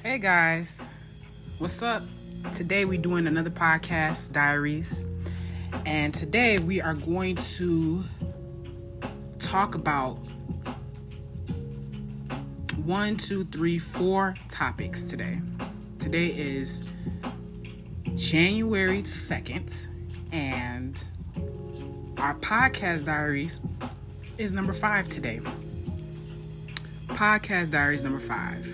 Hey guys, what's up? Today we're doing another podcast, Diaries, and today we are going to talk about 4 topics today. Today is January 2nd, and our podcast Diaries is number 5 today. Podcast Diaries number 5.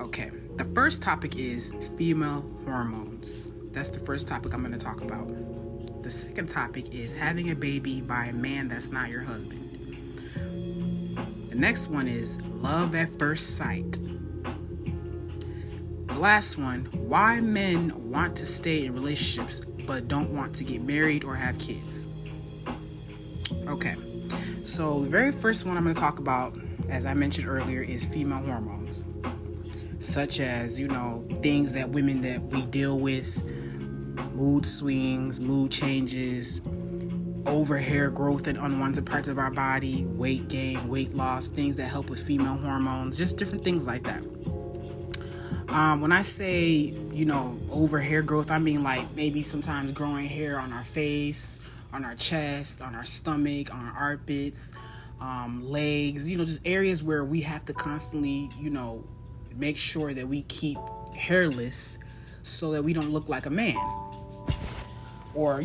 Okay, the first topic is female hormones. That's the first topic I'm going to talk about. The second topic is having a baby by a man that's not your husband. The next one is love at first sight. The last one, why men want to stay in relationships but don't want to get married or have kids. Okay, so the very first one I'm going to talk about, as I mentioned earlier, is female hormones. Such as, things that women that we deal with, mood swings, mood changes, over hair growth in unwanted parts of our body, weight gain, weight loss, things that help with female hormones, just different things like that. When I say, over hair growth, I mean like maybe sometimes growing hair on our face, on our chest, on our stomach, on our armpits, legs, just areas where we have to constantly, make sure that we keep hairless so that we don't look like a man or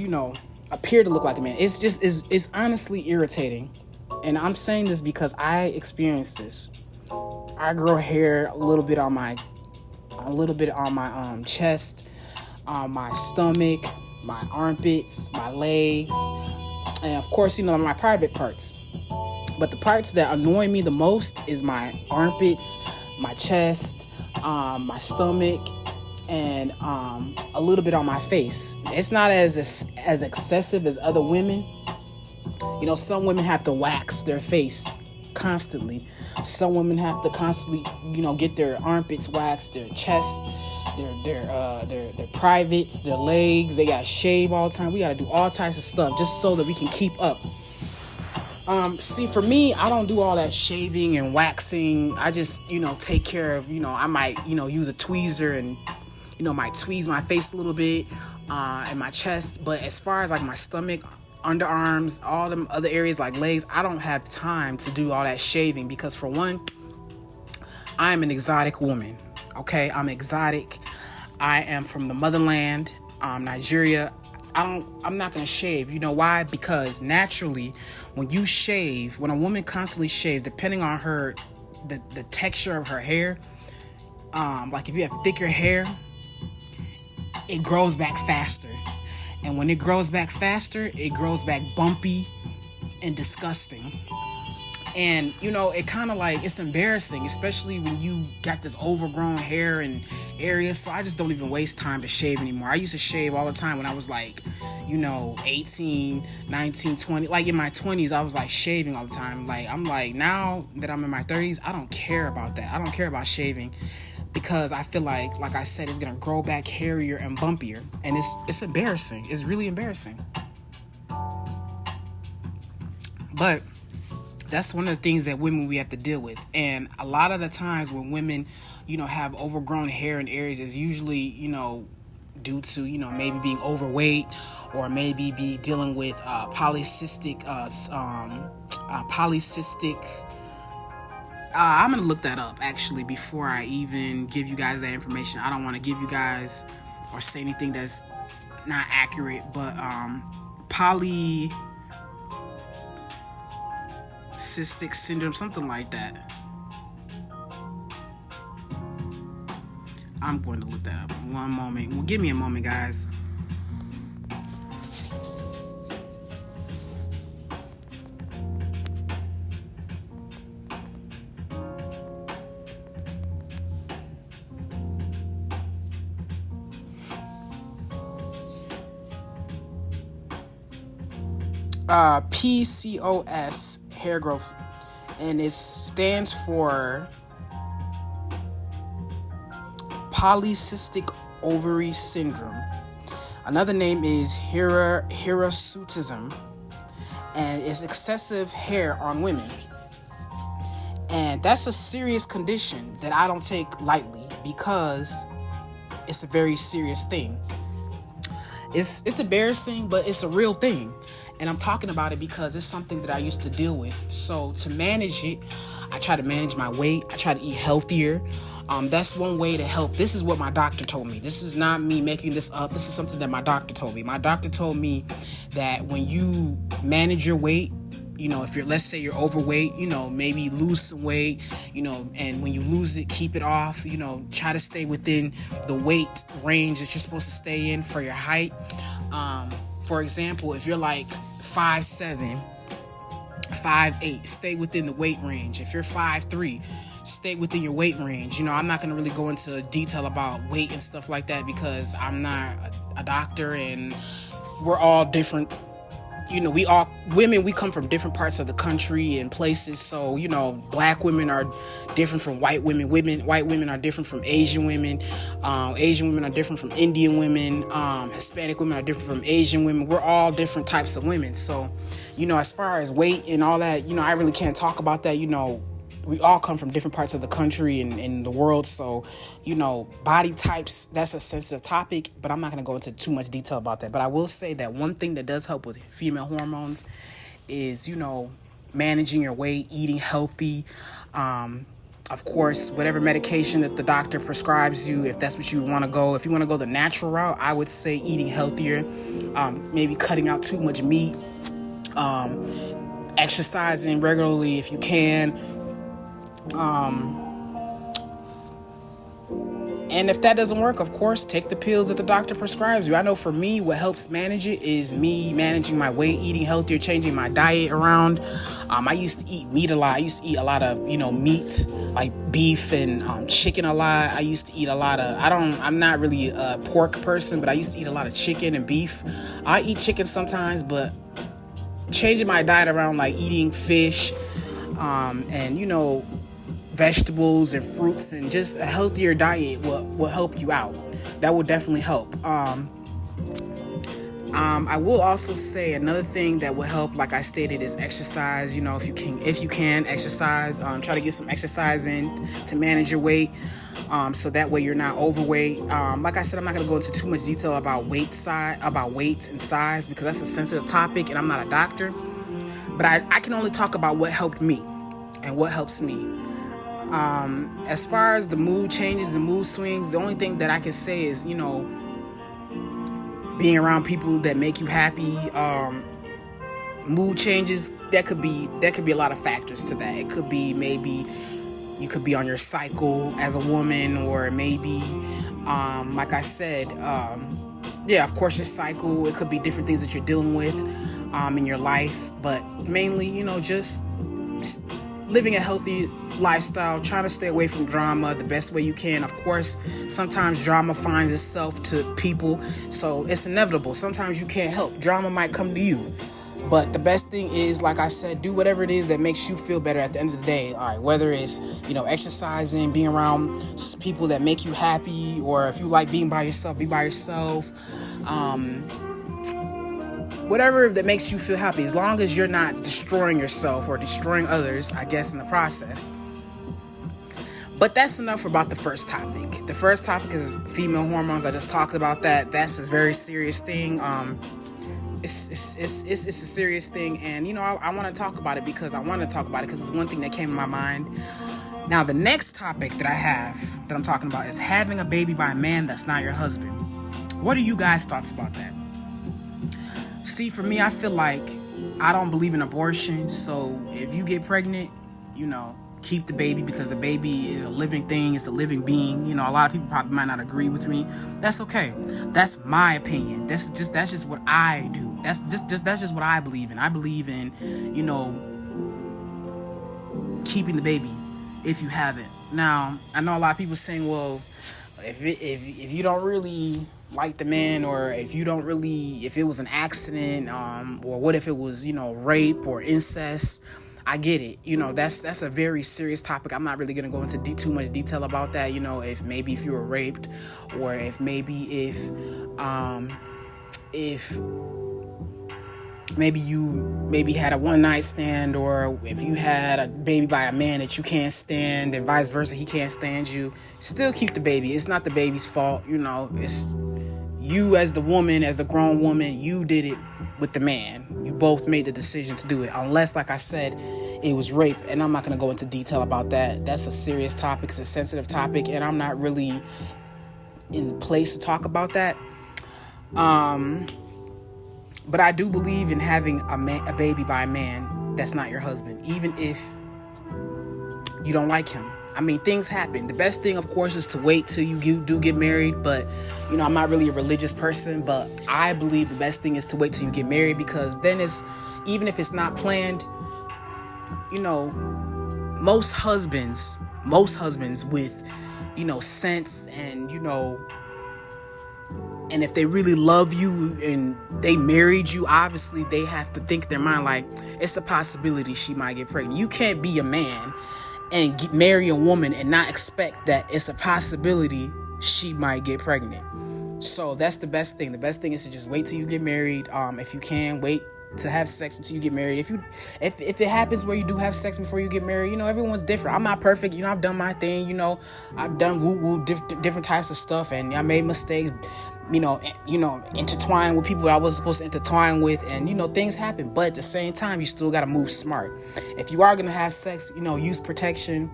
appear to look like a man. It's honestly irritating, and I'm saying this because I experienced this. I grow hair a little bit on my chest, my stomach, my armpits, my legs, and of course my private parts. But the parts that annoy me the most is my armpits, my chest, my stomach, and a little bit on my face. It's not as excessive as other women. Some women have to wax their face constantly. Some women have to constantly, get their armpits waxed, their chest, their privates, their legs. They got to shave all the time. We got to do all types of stuff just so that we can keep up. See, for me, I don't do all that shaving and waxing. I just, take care of, I might, use a tweezer and, might tweeze my face a little bit, and my chest. But as far as like my stomach, underarms, all them other areas like legs, I don't have time to do all that shaving because, for one, I'm an exotic woman. Okay, I'm exotic. I am from the motherland, Nigeria. I'm not going to shave. You know why? Because naturally, when a woman constantly shaves, depending on the texture of her hair, like if you have thicker hair, it grows back faster. And when it grows back faster, it grows back bumpy and disgusting. And, it kind of like, it's embarrassing, especially when you got this overgrown hair and areas. So I just don't even waste time to shave anymore. I used to shave all the time when I was like, 18, 19, 20. Like in my 20s, I was like shaving all the time. Like, I'm like, now that I'm in my 30s, I don't care about that. I don't care about shaving because I feel like I said, it's going to grow back hairier and bumpier. And it's embarrassing. It's really embarrassing. But that's one of the things that we have to deal with. And a lot of the times when women, have overgrown hair in areas, is usually, due to, maybe being overweight or maybe be dealing with polycystic. I'm going to look that up actually before I even give you guys that information. I don't want to give you guys or say anything that's not accurate, but polycystic syndrome, something like that. I'm going to look that up. One moment. Well, give me a moment, guys. PCOS, hair growth, and it stands for polycystic ovary syndrome. Another name is hirsutism, and it's excessive hair on women. And that's a serious condition that I don't take lightly, because it's a very serious thing. It's embarrassing, but it's a real thing. And I'm talking about it because it's something that I used to deal with. So to manage it, I try to manage my weight. I try to eat healthier. That's one way to help. This is what my doctor told me. This is not me making this up. This is something that my doctor told me. My doctor told me that when you manage your weight, if let's say you're overweight, maybe lose some weight, and when you lose it, keep it off, try to stay within the weight range that you're supposed to stay in for your height. For example, if you're like 5'7", 5'8", stay within the weight range. If you're 5'3", stay within your weight range. I'm not going to really go into detail about weight and stuff like that, because I'm not a doctor, and we're all different. We come from different parts of the country and places. So, black women are different from white women. White women are different from Asian women. Asian women are different from Indian women. Hispanic women are different from Asian women. We're all different types of women. So, as far as weight and all that, I really can't talk about that. We all come from different parts of the country and the world. So, body types, that's a sensitive topic, but I'm not going to go into too much detail about that. But I will say that one thing that does help with female hormones is, managing your weight, eating healthy. Of course, whatever medication that the doctor prescribes you, if that's what you want to go. If you want to go the natural route, I would say eating healthier, maybe cutting out too much meat, exercising regularly if you can. And if that doesn't work, of course, take the pills that the doctor prescribes you. I know for me, what helps manage it is me managing my weight, eating healthier, changing my diet around. I used to eat meat a lot. I used to eat a lot of, meat, like beef and chicken a lot. I used to eat a lot of, I'm not really a pork person, but I used to eat a lot of chicken and beef. I eat chicken sometimes, but changing my diet around, like eating fish, and, vegetables and fruits and just a healthier diet will help you out. That will definitely help. I will also say another thing that will help, like I stated, is exercise. If you can exercise, try to get some exercise in to manage your weight. So that way you're not overweight. Like I said, I'm not going to go into too much detail about weight and size, because that's a sensitive topic and I'm not a doctor. But I can only talk about what helped me and what helps me. As far as the mood changes and mood swings, the only thing that I can say is, being around people that make you happy, mood changes, there could be a lot of factors to that. It could be maybe you could be on your cycle as a woman, or maybe, like I said, of course your cycle. It could be different things that you're dealing with, in your life, but mainly, just living a healthy lifestyle, trying to stay away from drama the best way you can. Of course, sometimes drama finds itself to people, so it's inevitable. Sometimes you can't help. Drama might come to you. But the best thing is, like I said, do whatever it is that makes you feel better at the end of the day. All right, whether it's, exercising, being around people that make you happy, or if you like being by yourself, be by yourself. Whatever that makes you feel happy, as long as you're not destroying yourself or destroying others, I guess, in the process. But that's enough about the first topic. The first topic is female hormones. I just talked about that. That's a very serious thing. It's a serious thing, and I want to talk about it because it's one thing that came in my mind. Now, the next topic that I have that I'm talking about is having a baby by a man that's not your husband. What are you guys' thoughts about that? See, for me, I feel like I don't believe in abortion. So if you get pregnant, keep the baby, because the baby is a living thing. It's a living being. A lot of people probably might not agree with me. That's okay. That's my opinion. That's just what I do. That's just what I believe in. I believe in, keeping the baby if you have it. Now, I know a lot of people saying, well, if you don't really like the man, or if it was an accident, or what if it was, rape or incest, I get it. That's a very serious topic. I'm not really going to go into too much detail about that. If you were raped, or if maybe you had a one night stand, or if you had a baby by a man that you can't stand, and vice versa, he can't stand you, still keep the baby. It's not the baby's fault, it's you as the woman, as the grown woman, you did it with the man. You both made the decision to do it, unless, like I said, it was rape. And I'm not going to go into detail about that. That's a serious topic. It's a sensitive topic, and I'm not really in place to talk about that. But I do believe in having a baby by a man that's not your husband, even if you don't like him. I mean, things happen. The best thing, of course, is to wait till you do get married. But, I'm not really a religious person, but I believe the best thing is to wait till you get married, because then even if it's not planned, most husbands with, sense and, and if they really love you and they married you, obviously they have to think in their mind, like, it's a possibility she might get pregnant. You can't be a man and marry a woman and not expect that it's a possibility she might get pregnant. So that's the best thing. The best thing is to just wait till you get married. If you can, wait to have sex until you get married. If it happens where you do have sex before you get married, everyone's different. I'm not perfect. I've done my thing. I've done woo different types of stuff, and I made mistakes. Intertwine with people I was supposed to intertwine with, and things happen. But at the same time, you still got to move smart. If you are gonna have sex, use protection.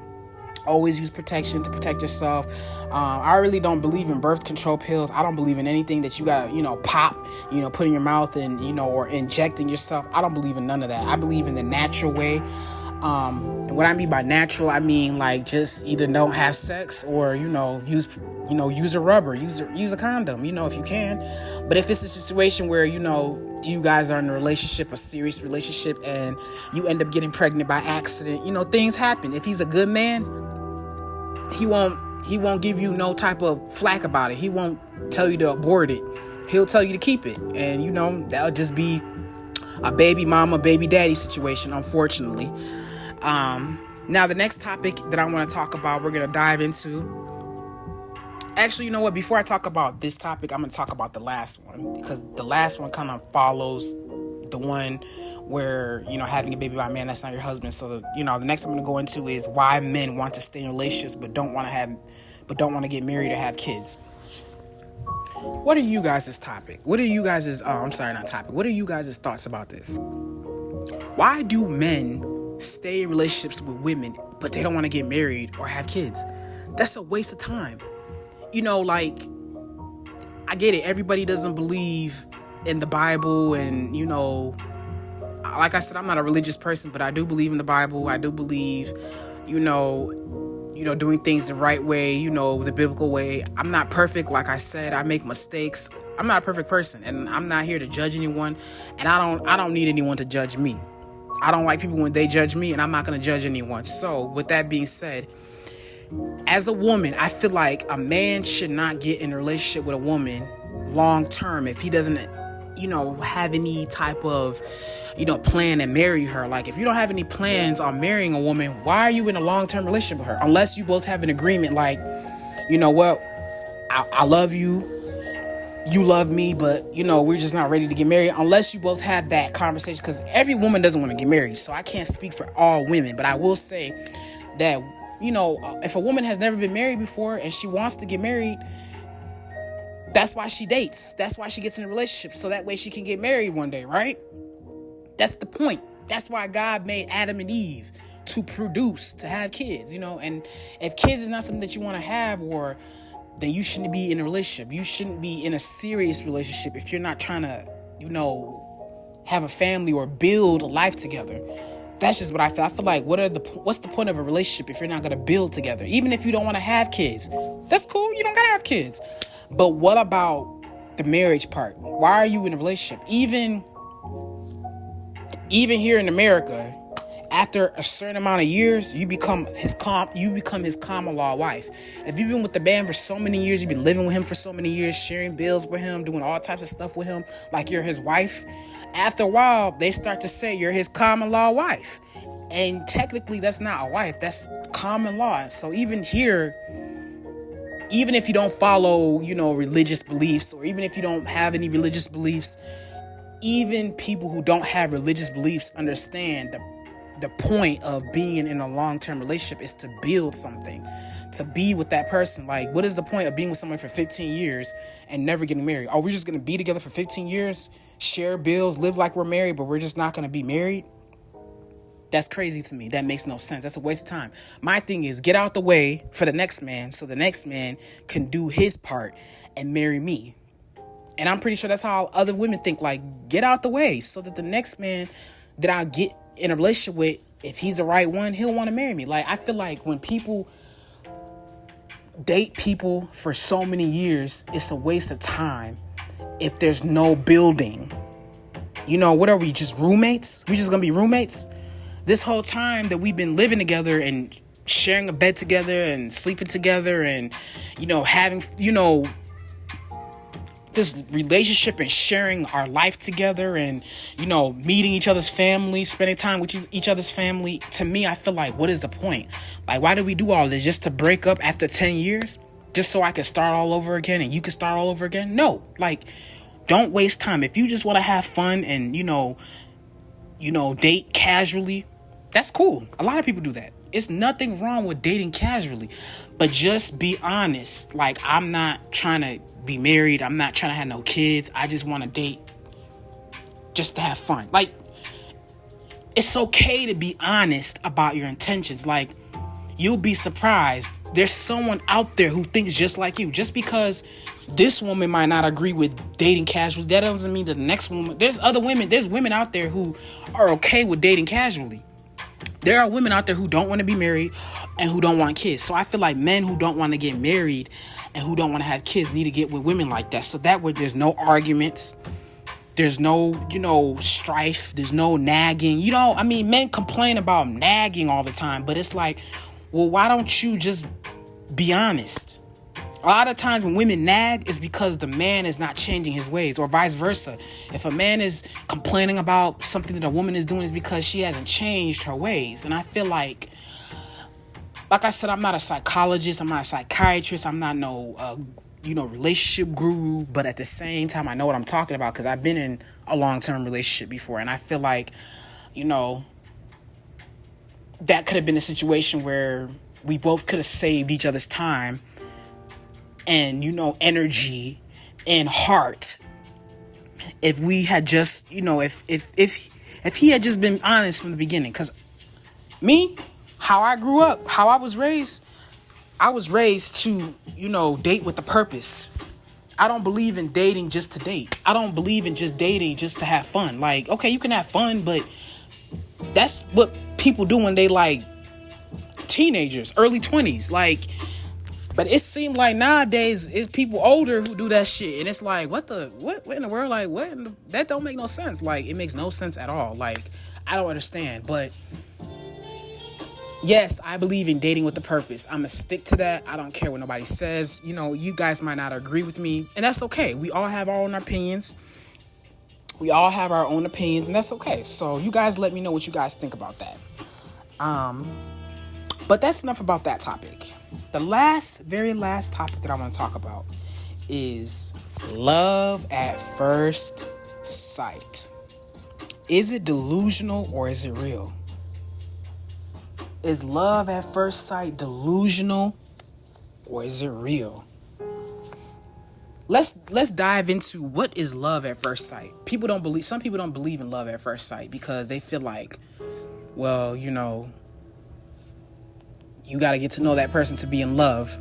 Always use protection to protect yourself. I really don't believe in birth control pills. I don't believe in anything that you got, pop, put in your mouth and, or injecting yourself. I don't believe in none of that. I believe in the natural way. And what I mean by natural, I mean like just either don't have sex or, use a rubber, use a condom, if you can. But if it's a situation where, you guys are in a serious relationship, and you end up getting pregnant by accident, things happen. If he's a good man, he won't give you no type of flack about it. He won't tell you to abort it. He'll tell you to keep it. And, that'll just be a baby mama, baby daddy situation, unfortunately. Now, the next topic that I want to talk about, we're going to dive into. Actually, you know what? Before I talk about this topic, I'm going to talk about the last one, because the last one kind of follows the one where, having a baby by a man that's not your husband. So, the next I'm going to go into is why men want to stay in relationships but don't want to get married or have kids. What are you guys' topic? What are you guys' What are you guys' thoughts about this? Why do men stay in relationships with women but they don't want to get married or have kids? That's a waste of time. I get it. Everybody doesn't believe in the Bible, and, like I said, I'm not a religious person, but I do believe in the Bible. I do believe, doing things the right way, the biblical way. I'm not perfect. Like I said, I make mistakes. I'm not a perfect person, and I'm not here to judge anyone, and I don't need anyone to judge me. I don't like people when they judge me, and I'm not going to judge anyone. So with that being said, as a woman, I feel like a man should not get in a relationship with a woman long term if he doesn't, have any type of, plan to marry her. Like, if you don't have any plans on marrying a woman, why are you in a long-term relationship with her? Unless you both have an agreement, like, what, I love you, you love me, but, we're just not ready to get married. Unless you both have that conversation, because every woman doesn't want to get married. So I can't speak for all women, but I will say that, if a woman has never been married before and she wants to get married, that's why she dates. That's why she gets in a relationship, so that way she can get married one day, right? That's the point. That's why God made Adam and Eve, to produce, to have kids, and if kids is not something that you want to have, or then you shouldn't be in a relationship. You shouldn't be in a serious relationship if you're not trying to, have a family or build a life together. That's just what I feel. I feel like, what's the point of a relationship if you're not going to build together? Even if you don't want to have kids, that's cool. You don't got to have kids. But what about the marriage part? Why are you in a relationship? Even here in America, after a certain amount of years, you become his common law wife. If you've been with the man for so many years, you've been living with him for so many years, sharing bills with him, doing all types of stuff with him, like you're his wife. After a while, they start to say you're his common law wife. And technically, that's not a wife. That's common law. So even here, even if you don't follow, religious beliefs, or even if you don't have any religious beliefs, even people who don't have religious beliefs understand the point of being in a long-term relationship is to build something, to be with that person. Like, what is the point of being with someone for 15 years and never getting married? Are we just going to be together for 15 years, share bills, live like we're married, but we're just not going to be married? That's crazy to me. That makes no sense. That's a waste of time. My thing is, get out the way for the next man so the next man can do his part and marry me. And I'm pretty sure that's how other women think. Like, get out the way so that the next man that I get in a relationship with, if he's the right one, he'll want to marry me. Like, I feel like when people date people for so many years, it's a waste of time if there's no building. You know, what are we, just roommates? We just gonna be roommates? This whole time that we've been living together and sharing a bed together and sleeping together and, you know, having, you know, this relationship and sharing our life together and, you know, meeting each other's family, spending time with each other's family. To me, I feel like, what is the point? Like, why do we do all this? Just to break up after 10 years? Just so I can start all over again and you can start all over again? No, like, don't waste time. If you just want to have fun and, you know, date casually, that's cool. A lot of people do that. It's nothing wrong with dating casually, but just be honest. Like, I'm not trying to be married. I'm not trying to have no kids. I just want to date just to have fun. Like, it's okay to be honest about your intentions. Like, you'll be surprised. There's someone out there who thinks just like you. Just because this woman might not agree with dating casually, that doesn't mean that the next woman, there's women out there who are okay with dating casually. There are women out there who don't want to be married and who don't want kids. So I feel like men who don't want to get married and who don't want to have kids need to get with women like that. So that way there's no arguments. There's no, you know, strife. There's no nagging. You know, I mean, men complain about nagging all the time, but it's like, well, why don't you just be honest? A lot of times when women nag, it's because the man is not changing his ways, or vice versa. If a man is complaining about something that a woman is doing, it's because she hasn't changed her ways. And I feel like I said, I'm not a psychologist. I'm not a psychiatrist. I'm not no, relationship guru. But at the same time, I know what I'm talking about because I've been in a long-term relationship before. And I feel like, you know, that could have been a situation where we both could have saved each other's time and, you know, energy and heart if we had just, you know, if he had just been honest from the beginning. Because me, how I grew up, how I was raised to, you know, date with a purpose. I don't believe in dating just to date. I don't believe in just dating just to have fun. Like, okay, you can have fun, but that's what people do when they like teenagers, early 20s. Like, but it seemed like nowadays it's people older who do that shit. And it's like, what in the world? Like, that don't make no sense. Like, it makes no sense at all. Like, I don't understand. But yes, I believe in dating with a purpose. I'm going to stick to that. I don't care what nobody says. You know, you guys might not agree with me. And that's okay. We all have our own opinions. And that's okay. So you guys let me know what you guys think about that. But that's enough about that topic. The very last topic that I want to talk about is love at first sight. Is it delusional or is it real? Is love at first sight delusional or is it real? Let's dive into what is love at first sight. Some people don't believe in love at first sight because they feel like, well, you know, you got to get to know that person to be in love.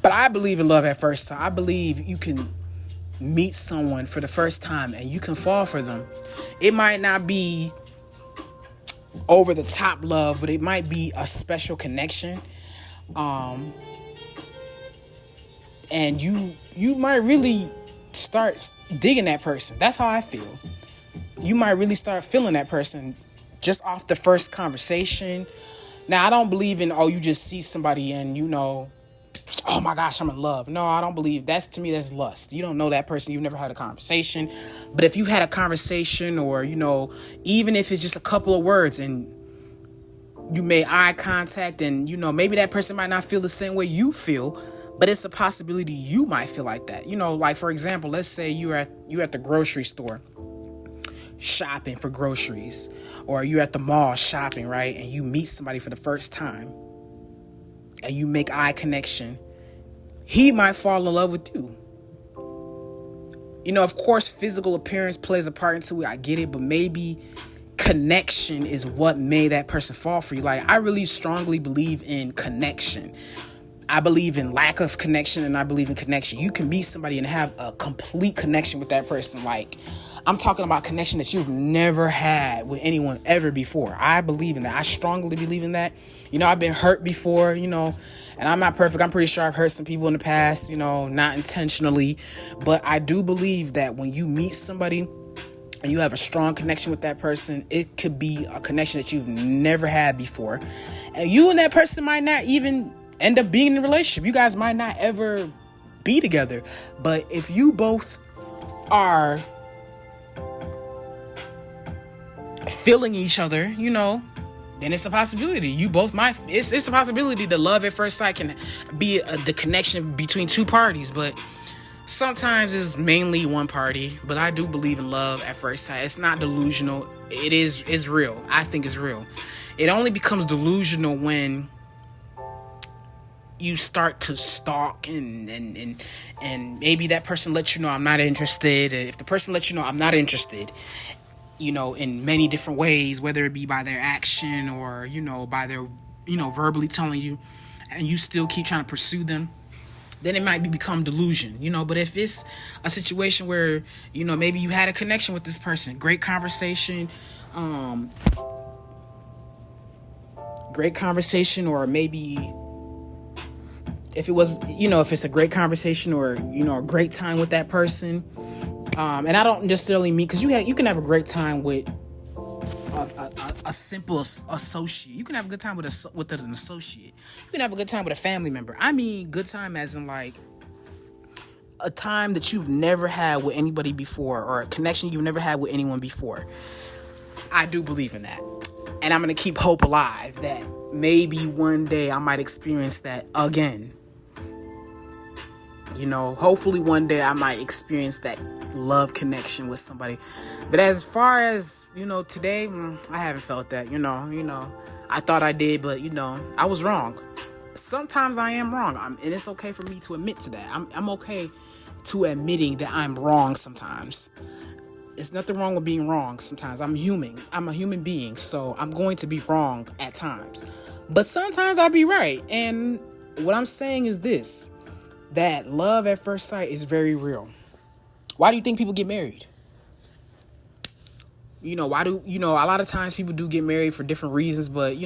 But I believe in love at first sight. I believe you can meet someone for the first time and you can fall for them. It might not be over the top love, but it might be a special connection. And you might really start digging that person. That's how I feel. You might really start feeling that person just off the first conversation. Now, I don't believe in, you just see somebody and, you know, oh my gosh, I'm in love. No, I don't believe. To me, that's lust. You don't know that person. You've never had a conversation. But if you've had a conversation or, you know, even if it's just a couple of words and you made eye contact and, you know, maybe that person might not feel the same way you feel, but it's a possibility you might feel like that. You know, like, for example, let's say you're at the grocery store shopping for groceries, or you're at the mall shopping, right? And you meet somebody for the first time and you make eye connection, he might fall in love with you. Of course, physical appearance plays a part into it. I get it, but maybe connection is what made that person fall for you. Like, I really strongly believe in connection. I believe in lack of connection, and I believe in connection. You can meet somebody and have a complete connection with that person. Like, I'm talking about connection that you've never had with anyone ever before. I believe in that. I strongly believe in that. I've been hurt before, and I'm not perfect. I'm pretty sure I've hurt some people in the past, not intentionally. But I do believe that when you meet somebody and you have a strong connection with that person, it could be a connection that you've never had before. And you and that person might not even end up being in a relationship. You guys might not ever be together. But if you both are feeling each other, then it's a possibility. You both might. It's a possibility that love at first sight can be the connection between two parties, but sometimes it's mainly one party. But I do believe in love at first sight. It's not delusional. It's real. I think it's real. It only becomes delusional when you start to stalk and maybe that person lets you know I'm not interested. If the person lets you know I'm not interested, in many different ways, whether it be by their action or, by their, verbally telling you, and you still keep trying to pursue them, then it might become delusion, But if it's a situation where, maybe you had a connection with this person, great conversation, or maybe if it was, if it's a great conversation or, a great time with that person. And I don't necessarily mean, because you can have a great time with a simple associate. You can have a good time with an associate. You can have a good time with a family member. I mean, good time as in like a time that you've never had with anybody before, or a connection you've never had with anyone before. I do believe in that. And I'm going to keep hope alive that maybe one day I might experience that again. Hopefully one day I might experience that love connection with somebody. But as far as, today, I haven't felt that, I thought I did, but, I was wrong. Sometimes I am wrong. And it's okay for me to admit to that. I'm okay to admitting that I'm wrong sometimes. It's nothing wrong with being wrong sometimes. I'm human. I'm a human being, so I'm going to be wrong at times. But sometimes I'll be right. And what I'm saying is this, that love at first sight is very real. Why do you think people get married? A lot of times people do get married for different reasons, but,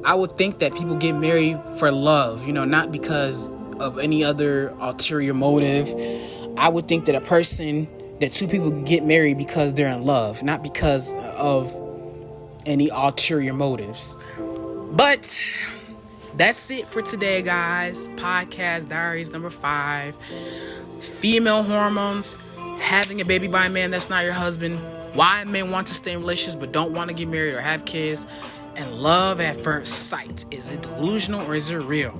I would think that people get married for love, not because of any other ulterior motive. I would think that two people get married because they're in love, not because of any ulterior motives. But that's it for today, guys. Podcast Diaries number 5. Female hormones, having a baby by a man that's not your husband, why men want to stay in relationships but don't want to get married or have kids, and love at first sight. Is it delusional or is it real?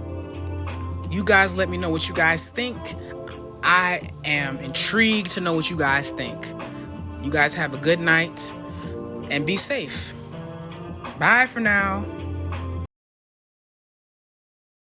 You guys let me know what you guys think. I am intrigued to know what you guys think. You guys have a good night and be safe. Bye for now.